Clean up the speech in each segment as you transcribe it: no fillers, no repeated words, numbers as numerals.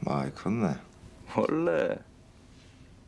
많이 컸네. 원래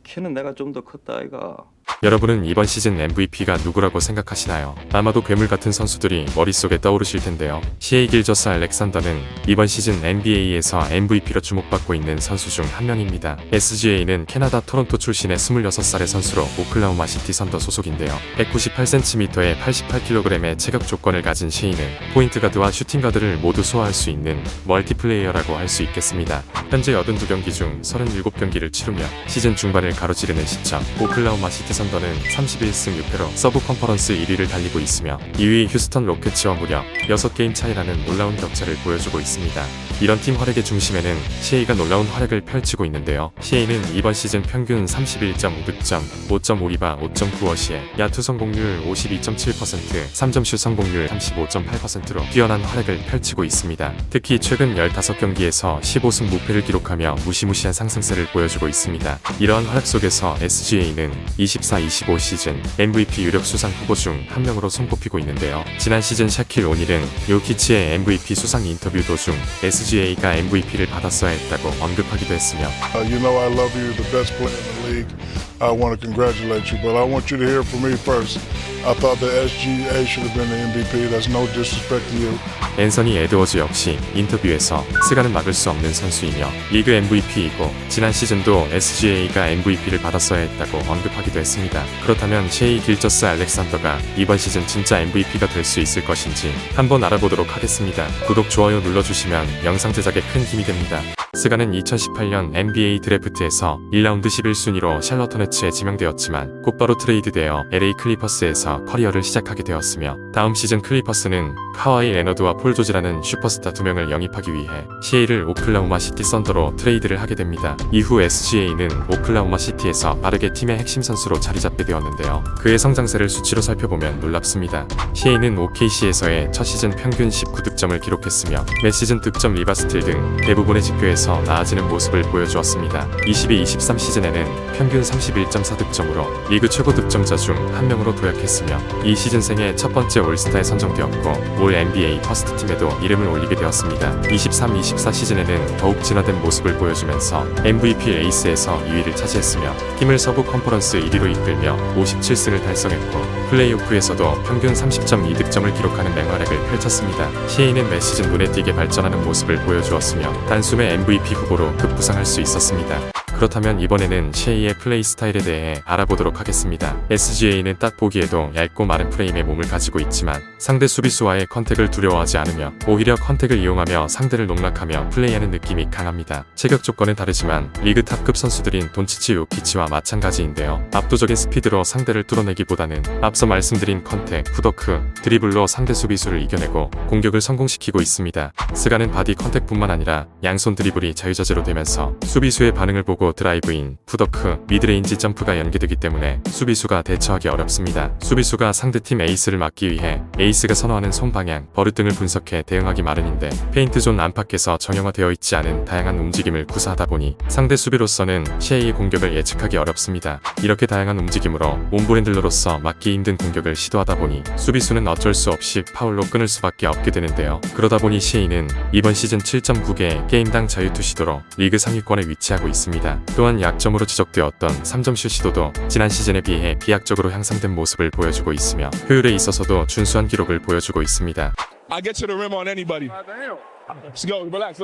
키는 내가 좀 더 컸다 아이가. 여러분은 이번 시즌 MVP가 누구라고 생각하시나요? 아마도 괴물 같은 선수들이 머릿속에 떠오르실 텐데요. 시에이 길저스 알렉산더는 이번 시즌 NBA에서 MVP로 주목받고 있는 선수 중 한 명입니다. SGA는 캐나다 토론토 출신의 26살의 선수로 오클라호마 시티 선더 소속인데요. 198cm에 88kg의 체격 조건을 가진 시에이는 포인트 가드와 슈팅 가드를 모두 소화할 수 있는 멀티플레이어라고 할 수 있겠습니다. 현재 82경기 중 37경기를 치르며 시즌 중반을 가로지르는 시점, 오클라호마 시티 선더는 31승 6패로 서부 컨퍼런스 1위를 달리고 있으며 2위 휴스턴 로켓츠와 무려 6게임 차이라는 놀라운 격차를 보여주고 있습니다. 이런 팀 활약의 중심에는 시에이가 놀라운 활약을 펼치고 있는데요. 시에이는 이번 시즌 평균 31.5득점, 5.5리바, 5.9어시에 야투 성공률 52.7%, 3점슛 성공률 35.8%로 뛰어난 활약을 펼치고 있습니다. 특히 최근 15경기에서 15승 무패를 기록하며 무시무시한 상승세를 보여주고 있습니다. 이러한 활약 속에서 SGA는 24-25 시즌 MVP 유력 수상 후보 중 한 명으로 손꼽히고 있는데요. 지난 시즌 샤킬 오닐은 요키치의 MVP 수상 인터뷰 도중 SGA가 MVP를 받았어야 했다고 언급하기도 했으며 You know I love you, the best player in the league. I want to congratulate you, but I want you to hear from me first. I thought that SGA should have been the MVP. That's no disrespect to you. 앤서니 에드워즈 역시 인터뷰에서 스가는 막을 수 없는 선수이며 리그 MVP이고 지난 시즌도 SGA가 MVP를 받았어야 했다고 언급하기도 했습니다. 그렇다면 시에이 길저스 알렉산더가 이번 시즌 진짜 MVP가 될 수 있을 것인지 한번 알아보도록 하겠습니다. 구독, 좋아요 눌러주시면 영상 제작에 큰 힘이 됩니다. 스가는 2018년 NBA 드래프트에서 1라운드 11순위로 샬럿 호네츠에 지명되었지만 곧바로 트레이드되어 LA 클리퍼스에서 커리어를 시작하게 되었으며 다음 시즌 클리퍼스는 카와이 레너드와 폴 조지라는 슈퍼스타 2명을 영입하기 위해 시에이를 오클라호마 시티 선더로 트레이드를 하게 됩니다. 이후 SGA는 오클라호마 시티에서 빠르게 팀의 핵심 선수로 자리잡게 되었는데요. 그의 성장세를 수치로 살펴보면 놀랍습니다. 시에이는 OKC에서의 첫 시즌 평균 19득점을 기록했으며 매 시즌 득점, 리바, 스틸 등 대부분의 지표에서 나아지는 모습을 보여주었습니다. 22-23 시즌에는 평균 31.4득점으로 리그 최고 득점자 중 한 명으로 도약했으며 이 시즌 생애 첫 번째 올스타에 선정되었고 올 NBA 퍼스트 팀에도 이름을 올리게 되었습니다. 23-24 시즌에는 더욱 진화된 모습을 보여주면서 MVP 레이스에서 2위를 차지했으며 팀을 서부 컨퍼런스 1위로 이끌며 57승을 달성했고 플레이오프에서도 평균 30.2득점을 기록하는 맹활약을 펼쳤습니다. 시에이는 매 시즌 눈에 띄게 발전하는 모습을 보여주었으며 단숨에 MVP 후보로 급부상할 수 있었습니다. 그렇다면 이번에는 시에이의 플레이 스타일에 대해 알아보도록 하겠습니다. SGA는 딱 보기에도 얇고 마른 프레임의 몸을 가지고 있지만 상대 수비수와의 컨택을 두려워하지 않으며 오히려 컨택을 이용하며 상대를 농락하며 플레이하는 느낌이 강합니다. 체격 조건은 다르지만 리그 탑급 선수들인 돈치치, 요키치와 마찬가지인데요. 압도적인 스피드로 상대를 뚫어내기보다는 앞서 말씀드린 컨택, 푸더크, 드리블로 상대 수비수를 이겨내고 공격을 성공시키고 있습니다. 스가는 바디 컨택뿐만 아니라 양손 드리블이 자유자재로 되면서 수비수의 반응을 보고 드라이브인, 푸더크, 미드레인지 점프가 연계되기 때문에 수비수가 대처하기 어렵습니다. 수비수가 상대팀 에이스를 막기 위해 에이스가 선호하는 손 방향, 버릇 등을 분석해 대응하기 마련인데 페인트존 안팎에서 정형화되어 있지 않은 다양한 움직임을 구사하다 보니 상대 수비로서는 시에이의 공격을 예측하기 어렵습니다. 이렇게 다양한 움직임으로 몸브랜들러로서 막기 힘든 공격을 시도하다 보니 수비수는 어쩔 수 없이 파울로 끊을 수밖에 없게 되는데요. 그러다 보니 시에이는 이번 시즌 7.9개의 게임당 자유투 시도로 리그 상위권에 위치하고 있습니다. 또한 약점으로 지적되었던 3점슛 시도도 지난 시즌에 비해 비약적으로 향상된 모습을 보여주고 있으며 효율에 있어서도 준수한 기록을 보여주고 있습니다. I get to the rim on anybody. Let's go. Relax.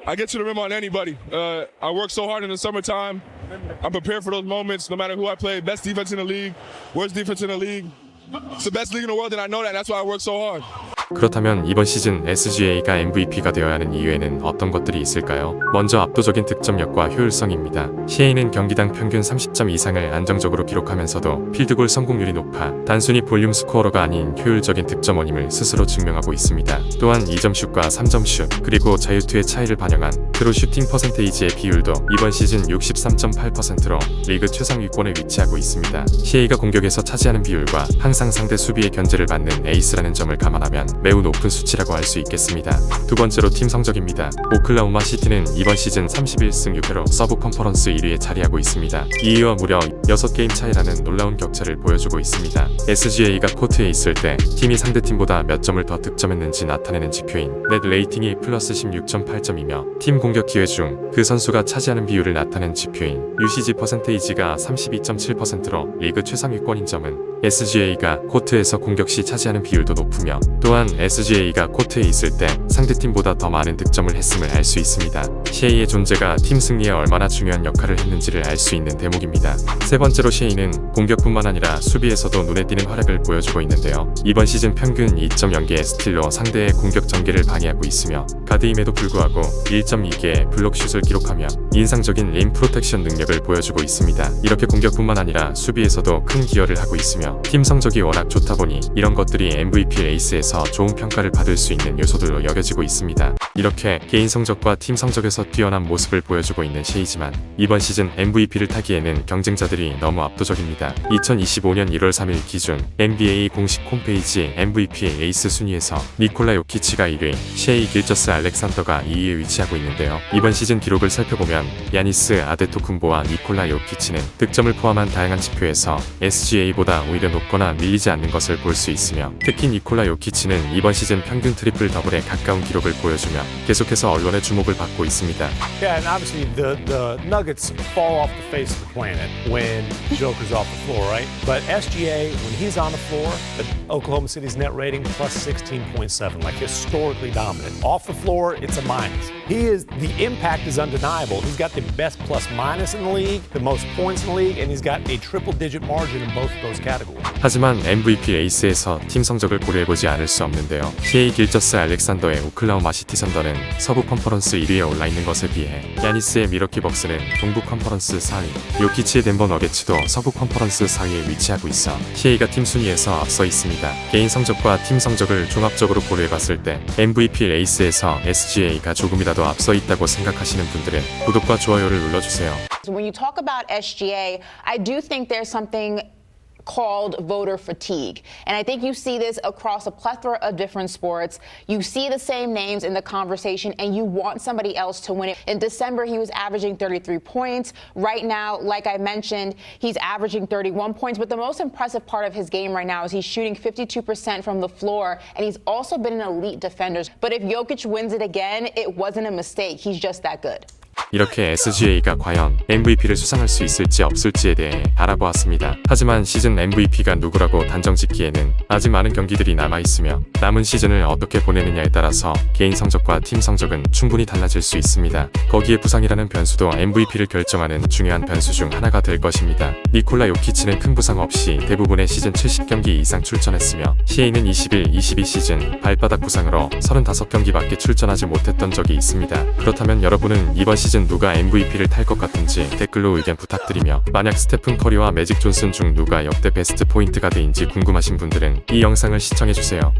I get to the rim on anybody. I work so hard in the summertime. I'm prepared for those moments no matter who I play. Best defense in the league. Worst defense in the league. It's the best league in the world and I know that. That's why I work so hard. 그렇다면 이번 시즌 SGA가 MVP가 되어야 하는 이유에는 어떤 것들이 있을까요? 먼저 압도적인 득점력과 효율성입니다. 시에이는 경기당 평균 30점 이상을 안정적으로 기록하면서도 필드골 성공률이 높아 단순히 볼륨 스코어러가 아닌 효율적인 득점원임을 스스로 증명하고 있습니다. 또한 2점슛과 3점슛 그리고 자유투의 차이를 반영한 트루 슈팅 퍼센테이지의 비율도 이번 시즌 63.8%로 리그 최상위권에 위치하고 있습니다. 시에이가 공격에서 차지하는 비율과 항상 상대 수비의 견제를 받는 에이스라는 점을 감안하면 매우 높은 수치라고 할 수 있겠습니다. 두 번째로 팀 성적입니다. 오클라호마 시티는 이번 시즌 31승 6패로 서부 컨퍼런스 1위에 자리하고 있습니다. 2위와 무려 6게임 차이라는 놀라운 격차를 보여주고 있습니다. SGA가 코트에 있을 때 팀이 상대팀보다 몇 점을 더 득점했는지 나타내는 지표인 넷 레이팅이 플러스 16.8점이며 팀 공격 기회 중 그 선수가 차지하는 비율을 나타낸 지표인 UCG 퍼센테이지가 32.7%로 리그 최상위권인 점은 SGA가 코트에서 공격 시 차지하는 비율도 높으며 또한 SGA가 코트에 있을 때 상대팀보다 더 많은 득점을 했음을 알 수 있습니다. 셰이의 존재가 팀 승리에 얼마나 중요한 역할을 했는지를 알 수 있는 대목입니다. 세 번째로 셰이는 공격뿐만 아니라 수비에서도 눈에 띄는 활약을 보여주고 있는데요. 이번 시즌 평균 2.0개의 스틸로 상대의 공격 전개를 방해하고 있으며 가드임에도 불구하고 1.2개의 블록슛을 기록하며 인상적인 림 프로텍션 능력을 보여주고 있습니다. 이렇게 공격뿐만 아니라 수비에서도 큰 기여를 하고 있으며 팀 성적이 워낙 좋다 보니 이런 것들이 MVP 레이스에서 좋은 평가를 받을 수 있는 요소들로 여겨지고 있습니다. 이렇게 개인 성적과 팀 성적에서 뛰어난 모습을 보여주고 있는 셰이지만 이번 시즌 MVP를 타기에는 경쟁자들이 너무 압도적입니다. 2025년 1월 3일 기준 NBA 공식 홈페이지 MVP 레이스 순위에서 니콜라 요키치가 1위, 셰이 길저스 알렉산더가 2위에 위치하고 있는데요. 이번 시즌 기록을 살펴보면 야니스 아데토쿤보와 니콜라 요키치는 득점을 포함한 다양한 지표에서 SGA보다 오히려 높거나 밀리지 않는 것을 볼 수 있으며 특히 니콜라 요키치는 이번 시즌 평균 트리플 더블에 가까운 기록을 보여주며 계속해서 언론의 주목을 받고 있습니다. Yeah, and obviously the Nuggets fall off the face of the planet when Joker's off the floor, right? But SGA, when he's on the floor, the Oklahoma City's net rating plus 16.7, like historically dominant. Off the floor, it's a minus. The impact is undeniable. He's got the best plus minus in the league, the most points in the league, and he's got a triple-digit margin in both of those categories. 하지만 MVP 레이스에서 팀 성적을 고려해보지 않을 수 없는데요. 셰이 길저스 알렉산더의 오클라호마 시티 선더는 서부 컨퍼런스 1위에 올라있는 것에 비해 야니스의 미러키 벅스는 동부 컨퍼런스 4위, 요키치의 덴버 너게츠도 서부 컨퍼런스 4위에 위치하고 있어 셰이가 팀 순위에서 앞서 있습니다. 개인 성적과 팀 성적을 종합적으로 고려해봤을 때 MVP 레이스에서 SGA가 조금이라도 앞서 있다고 생각하시는 분들은 구독과 좋아요를 눌러주세요. When you talk about SGA, I do think there's something called voter fatigue. And I think you see this across a plethora of different sports. You see the same names in the conversation and you want somebody else to win it. In December, he was averaging 33 points. Right now, like I mentioned, he's averaging 31 points. But the most impressive part of his game right now is he's shooting 52% from the floor, and he's also been an elite defender. But if Jokic wins it again, it wasn't a mistake. He's just that good. 이렇게 SGA가 과연 MVP를 수상할 수 있을지 없을지에 대해 알아보았습니다. 하지만 시즌 MVP가 누구라고 단정짓기에는 아직 많은 경기들이 남아있으며 남은 시즌을 어떻게 보내느냐에 따라서 개인 성적과 팀 성적은 충분히 달라질 수 있습니다. 거기에 부상이라는 변수도 MVP를 결정하는 중요한 변수 중 하나가 될 것입니다. 니콜라 요키치는 큰 부상 없이 대부분의 시즌 70경기 이상 출전했으며 셰이는 21-22 시즌 발바닥 부상으로 35경기밖에 출전하지 못했던 적이 있습니다. 그렇다면 여러분은 이번 시즌 누가 MVP를 탈 것 같은지 댓글로 의견 부탁드리며 만약 스테픈 커리와 매직 존슨 중 누가 역대 베스트 포인트 가드인지 궁금하신 분들은 이 영상을 시청해주세요.